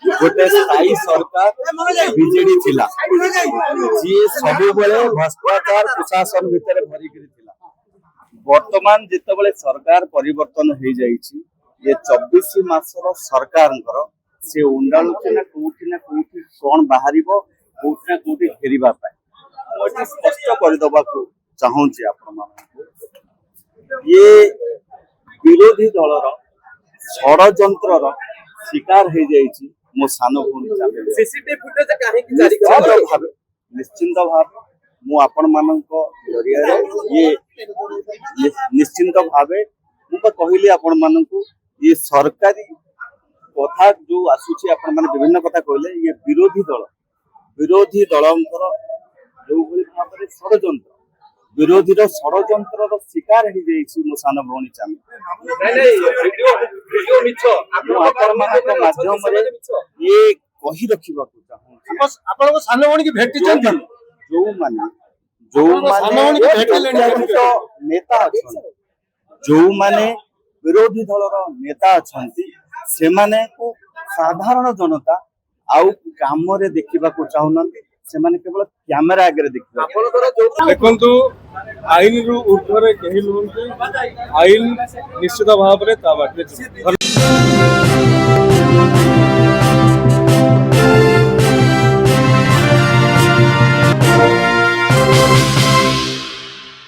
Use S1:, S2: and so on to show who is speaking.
S1: गोटे स्थायी सरकार बीजेडी थिला जी सब बेले भ्रष्टाचार प्रशासन भितर भरिक वर्तमान जिते सरकार परिवर्तन हो जाइए ये 24 मासर सरकार से उंडालुचे ना कौटी कौन बाहर कौटी ना कौटी फेरवा मुझे स्पष्ट करदे चाहूँगी आपण ये विरोधी दलर षड्यंत्र शिकार हो जाइए मो सान भूमि निश्चिंत भाव मु आपण मानक जरिया ये निश्चिंत भाव मुझे कहली आपण मानक ये सरकारी कथा जो आसूची आपण माने विभिन्न कथा कहले ये विरोधी दल जो भाव में षड्यंत्र विरोधी षड्यंत्र शिकार हो जाइए मो सान भौणी चामी माध्यम ये कही रखा चाहूँ
S2: सान भौणी की भेटी
S1: जो नेता अच्छा जो माने विरोधी दलर नेता अच्छा से माने को साधारण जनता आउ काम रे देखा चाहूना से माने केवल कैमेरा आगे देखा
S2: देखु आईन रु ऊर्ध्वे कहीं नुहति आईन निश्चित भाव में